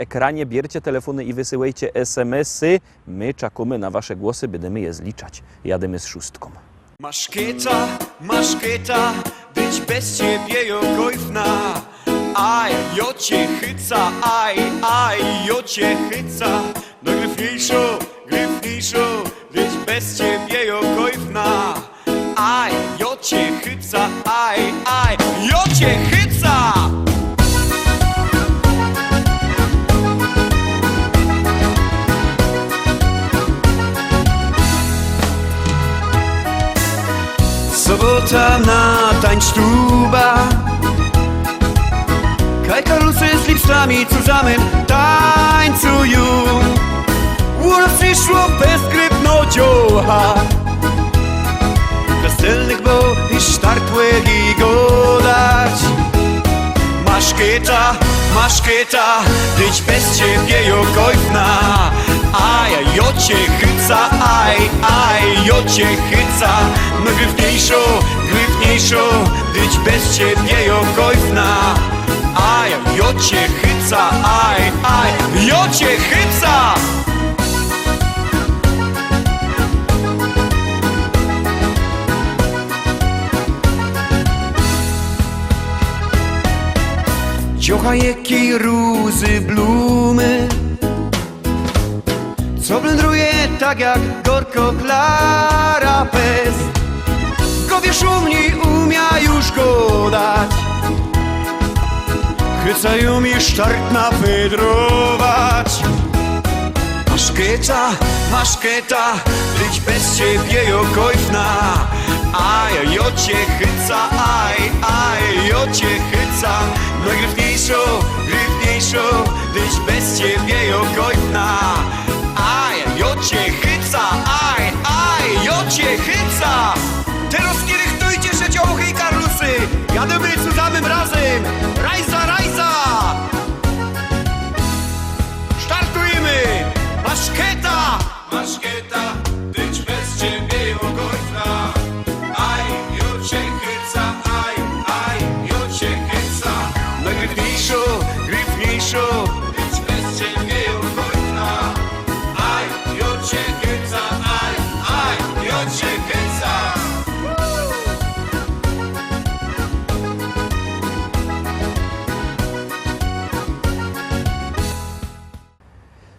ekranie, bierzcie telefony i wysyłajcie SMS-y. My czekamy na wasze głosy, będziemy je zliczać. Jademy z 6. Masz kieta, być bez ciebie jokojfna. Aj, jo cię chyca, aj, jo cię chyca. No gryfniejszo, być bez ciebie jokojfna. Aj, jo cię chyca, aj, jo cię chyca. Sobota na tańsztuba. Kajkarusy z lipstami zusammen tańcują. Ura przyszło bezskrypno dzioła. Weselnych bo i sztartłych i godać. Masz kieta, być bez ciebie jokojfna. Aj, jo cię chyca, aj, jo cię chyca. No gryfniejszo, być bez ciebie jokojfna. Aj, jo cię chyca, aj, jo cię chyca. Ciocha jakie rózy blumy, co blendruje tak jak gorko Klara Pes. Gowie szumni umia już go dać. Chycają mi sztart napedrować. Masz kieta, być bez ciebie jokojfna. Aj, jo cię chyca, aj, jo cię chyca. No gryfniejszo, być bez ciebie jokojfna. Aj, jo cię chyca, aj, jo cię chyca. Teraz kiedy rychtujcie się dziołchy i karlusy. Jademy zusammen razem. Rajza! Startujemy! Masz kieta, być bez ciebie jokojfna. Aj, jo cię chyca, aj, jo cię chyca. No gryfniejszo, być bez ciebie jokojfna. Aj, jo cię chyca, aj, jo cię chyca.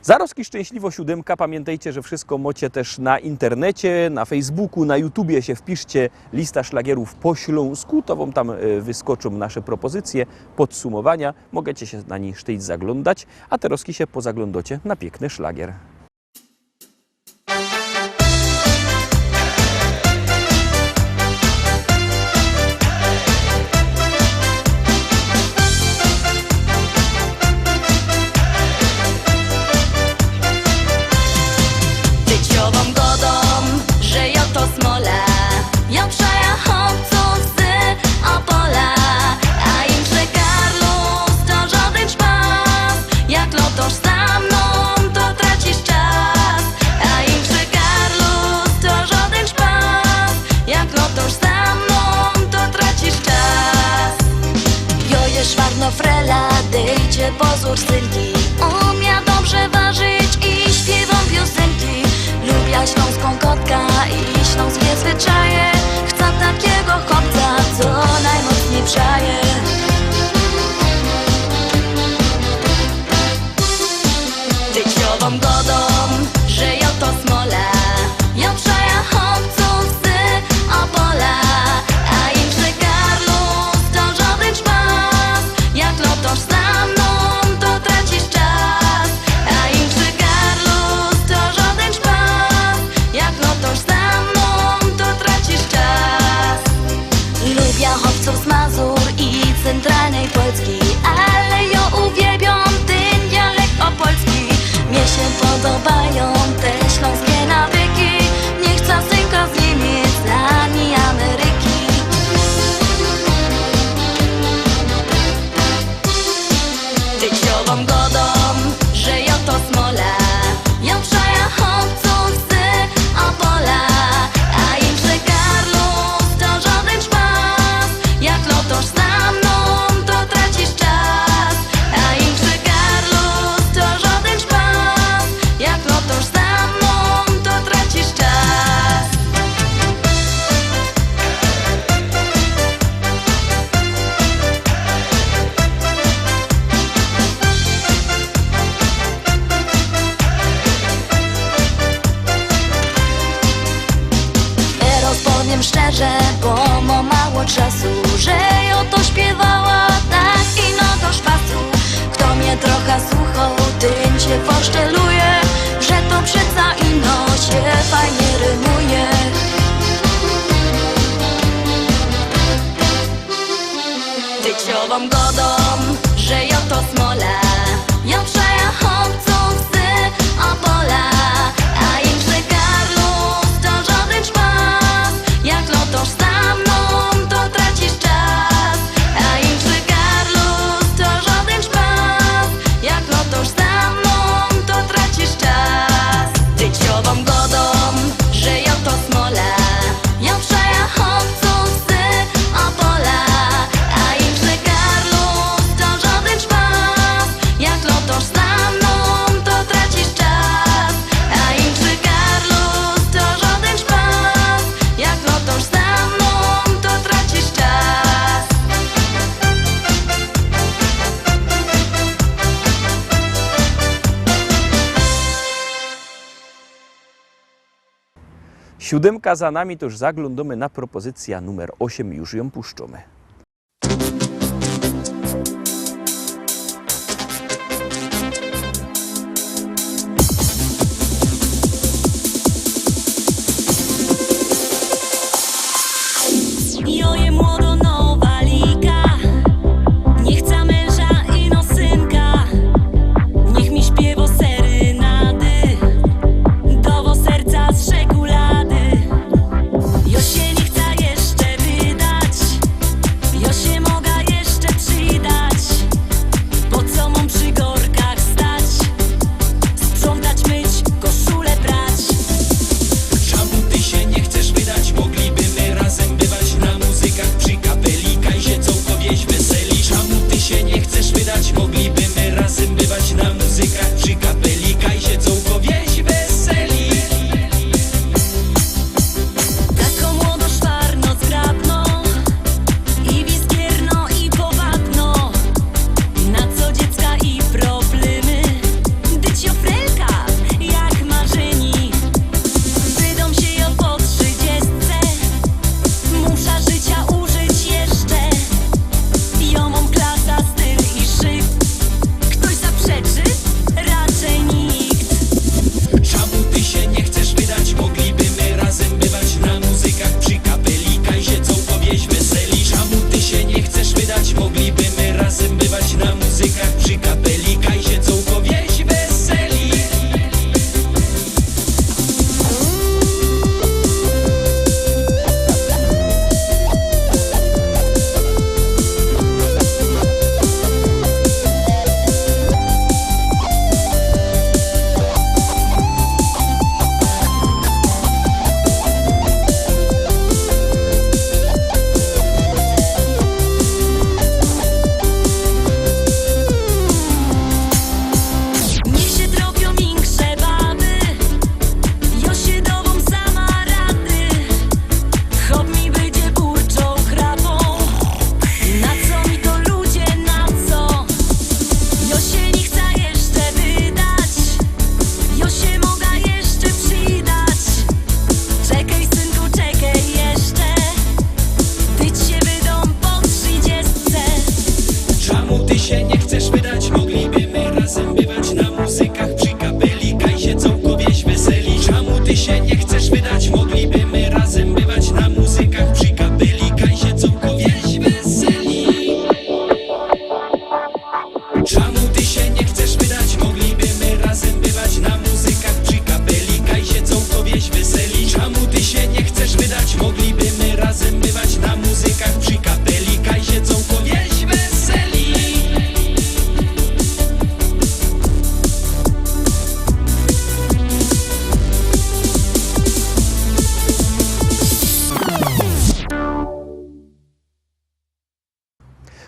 Zaroski Szczęśliwo 7. Pamiętajcie, że wszystko macie też na internecie, na Facebooku, na YouTubie się wpiszcie lista szlagierów po śląsku, to wam tam wyskoczą nasze propozycje, podsumowania. Możecie się na nich sztyć zaglądać, a teraz się pozaglądacie na piękny szlagier. Frela, dejcie pozór synki. Umia dobrze ważyć i śpiewam piosenki. Lubię śląską kotka i śląskie zwyczaje. Chcę takiego chłopca, co najmocniej przaje. Tyciową godą, że ja to smola. Ja przaja chłopców z Opola. A im że Karlus to żaden szpas. Jak lotosz za mną, to tracisz czas. A im że Karlus to żaden szpas. Jak lotosz za mną, to tracisz czas. Lubię chłopców z Mazur i centralnej Polski, ale ja uwielbiam ten dialekt opolski. Mnie się podobają te śląskie nawyki. Nie chcę synka z Niemiec ani Ameryki. Tyciową godą, że ja to smola. Ja przaja chłopców z Opola. A im że Karlus to żaden szpas. Jak lotosz za mną, to tracisz czas. A im że Karlus się forszczeluje, że to przeca ino się fajnie rymuje. Tyciową godą, że ja to smola, ja przejechałców z Opola, a im że Karlus to żaden szpas, jak lotosz za mną, to tracisz czas. A im że Karlus to żaden szpas, jak lotosz za mną, to tracisz czas. Tyciową godą, że ja to smola, ja przejechałców z Opola, a im że Karlus to żaden szpas, jak lotosz za mną, to tracisz czas. A im że Karlus to żaden szpas, jak lotosz za mną, to tracisz czas. Siódemka za nami, to już zaglądamy na propozycja numer 8, już ją puszczamy. Joje młodo nowa lika, nie chce męża i no synka. Niech mi śpiewo serynady, dowo serca z czekolady. Jo się nie chce jeszcze wydać, jo się mogę jeszcze przydać. Po co mam przy gorkach stać, sprzątać, myć, koszulę prać. Czemu ty się nie chcesz wydać? Mogliby my razem bywać na muzykach przy kapelika i się całkowieć weseli. Czemu ty się nie chcesz wydać? Mogliby my razem bywać na muzykach przy kapelika i się całkowieć weseli. Taką młodo szwarno zgrabno i wiskierno i powabno. Na co dziecka i problemy, dycio frelka jak marzeni. Wydom się jo po 30, musza życia użyć jeszcze. Jo mam klasa, styl i szyk. Ktoś zaprzeczy? Raczej nikt. Czemu ty się nie chcesz wydać? Mogliby my razem bywać na muzykach przy kapelika i się całkowieć weseli. Czemu ty się nie chcesz wydać? Mogliby my razem bywać na muzykach przy kapelika i się całkowieć weseli. Niech się tropią większe baby, jo się dową sama rady. Chop mi będzie burczą chrapą, na co mi to ludzie, na co? Jo się nie chce jeszcze wydać, jo się mogę jeszcze przydać. Czekaj synku, czekaj jeszcze, ty się wydą po 30. Czemu ty się nie chcesz wydać? Mogliby my razem bywać na muzykach przy kapelika i się całkowieć weseli. Czemu ty się nie chcesz wydać? Mogliby my razem bywać na muzykach przy kapelika i się całkowieć weseli. Czemu ty się nie chcesz wydać? Mogliby my razem bywać na muzykach przy kapelika i się całkowieć weseli. Czemu ty się nie chcesz wydać? Mogliby my razem bywać na muzykach przy kapelika i się całkowieć weseli.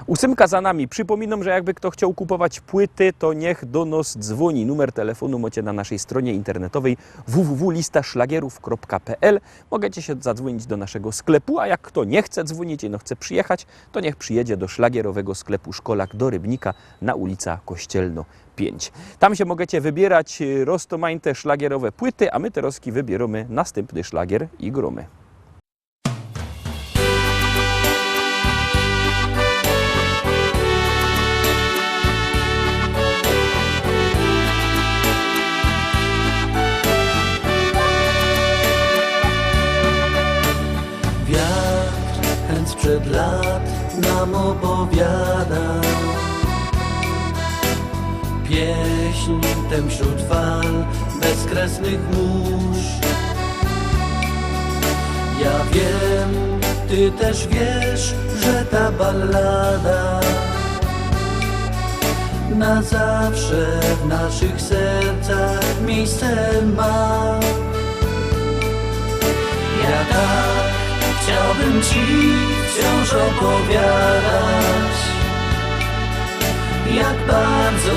Ósemka za nami. Przypominam, że jakby kto chciał kupować płyty, to niech do nas dzwoni. Numer telefonu macie na naszej stronie internetowej www.listaszlagierów.pl. Możecie się zadzwonić do naszego sklepu, a jak kto nie chce dzwonić i no chce przyjechać, to niech przyjedzie do szlagierowego sklepu Szkolak do Rybnika na ulica Kościelno 5. Tam się możecie wybierać roztomańte szlagierowe płyty, a my teraz wybieramy następny szlagier i gromy. nam opowiada. Pieśń tę wśród fal bezkresnych mórz. Ja wiem, ty też wiesz, że ta ballada na zawsze w naszych sercach miejsce ma. Ja tak chciałbym ci wciąż opowiadać, jak bardzo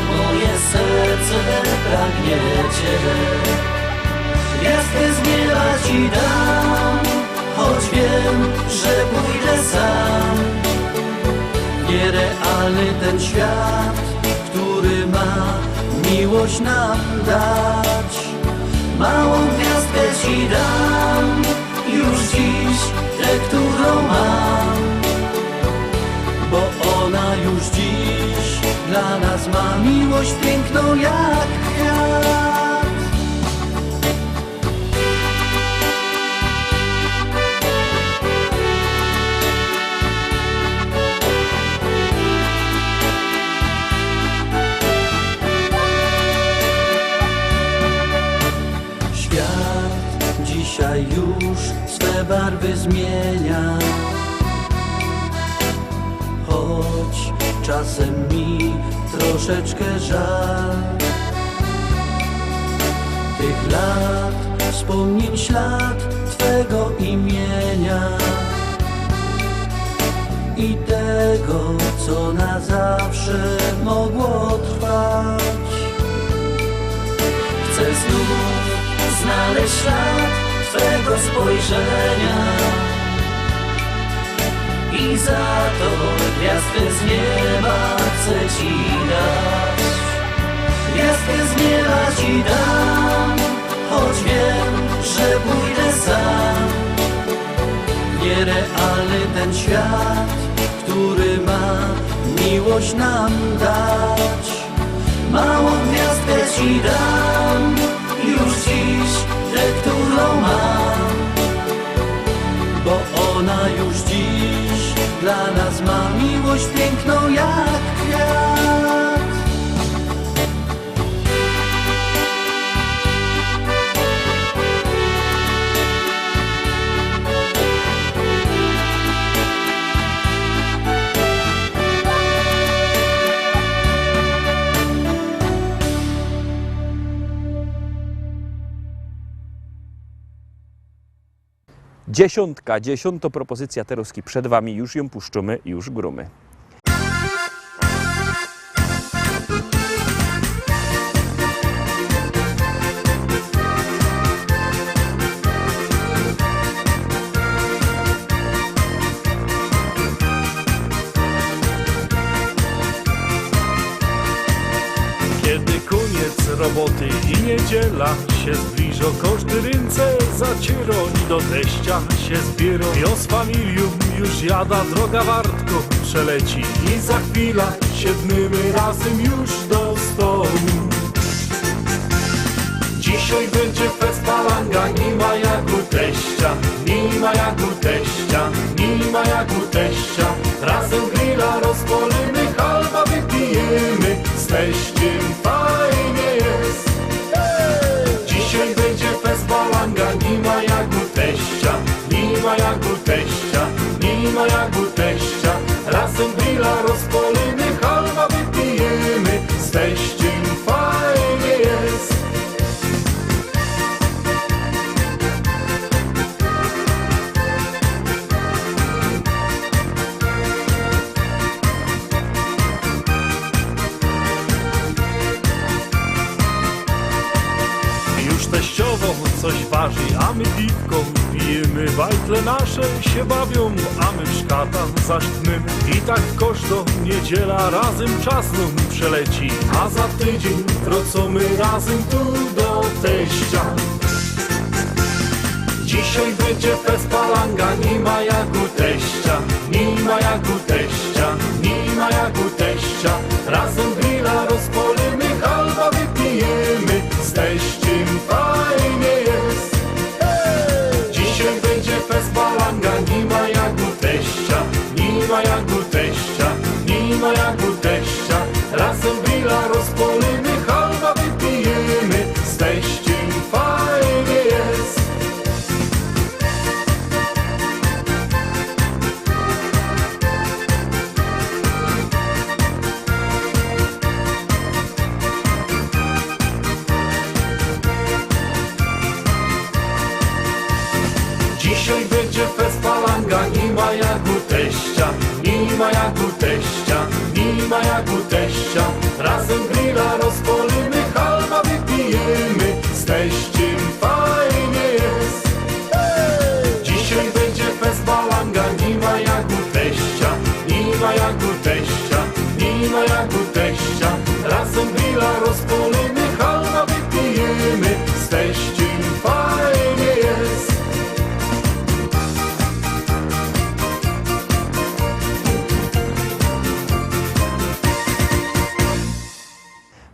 moje serce pragnie cię. Gwiazdkę z nieba ci dam, choć wiem, że pójdę sam. Nierealny ten świat, który ma miłość nam dać. Małą gwiazdkę ci dam, już dziś tę, którą mam, bo ona już dziś dla nas ma miłość piękną jak kwiat. Dzisiaj już swe barwy zmienia, choć czasem mi troszeczkę żal tych lat, wspomnień ślad Twego imienia i tego, co na zawsze mogło trwać. Chcę znów znaleźć ślad Twego spojrzenia i za to gwiazdkę z nieba chcę ci dać. Gwiazdkę z nieba ci dam, choć wiem, że pójdę sam. Nierealny ten świat, który ma miłość nam dać. Małą gwiazdkę ci dam, już dziś tę, którą mam, bo ona już dziś dla nas ma miłość piękną jak kwiat. Dziesiąta propozycja Teroski przed Wami, już ją puszczymy, już grumy. Kiedy koniec roboty i niedziela się zbliżą, każdy ręce zaciero i do teścia się zbierą. Jo z familią już jada, droga wartko przeleci i za chwilę siedmimy razem już do stołu. Dzisiaj będzie fest palanga, nie ma jak u teścia, nie ma jak u teścia, nie ma jak u teścia. Razem grilla rozpalimy, halba wypijemy, z teściem fajnie jest. Dzisiaj będzie fest palanga, nie ma jak u teścia, nie ma jak u teścia, nie ma jak u teścia. Razem grilla rozpalimy, halba wypijemy, z teściem fajnie jest. Teściowo coś waży, a my piwką pijemy. Bajtle nasze się bawią, a my w szkatach zasztnymy. I tak każdą niedziela razem czas nam przeleci, a za tydzień wrócimy razem tu do teścia. Dzisiaj będzie fest palanga, nie ma jak u teścia, nie ma jak u teścia, nie ma jak u teścia. Razem grilla rozpalimy, halba wypijemy, z teściem fajnie jest. Dzisiaj będzie fest palanga, nie ma jak u teścia, nie ma jak u teścia. jak u teścia. Razem grilla rozpolimy, halba wypijemy. Z teściem fajnie jest. Dzisiaj będzie fest balanga, nie ma jak u teścia. Nie ma jak u teścia, nie ma jak u teścia. Razem grilla rozpolimy, halba wypijemy. Z teściem fajnie jest.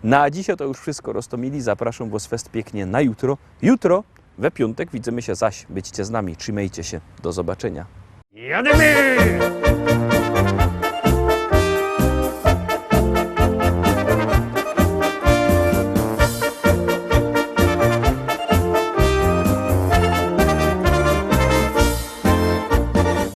Na dzisiaj to już wszystko, Rostomili. Zapraszam Was fest pięknie na jutro. Jutro, we piątek, widzimy się zaś. Byćcie z nami, trzymajcie się. Do zobaczenia. Jademy!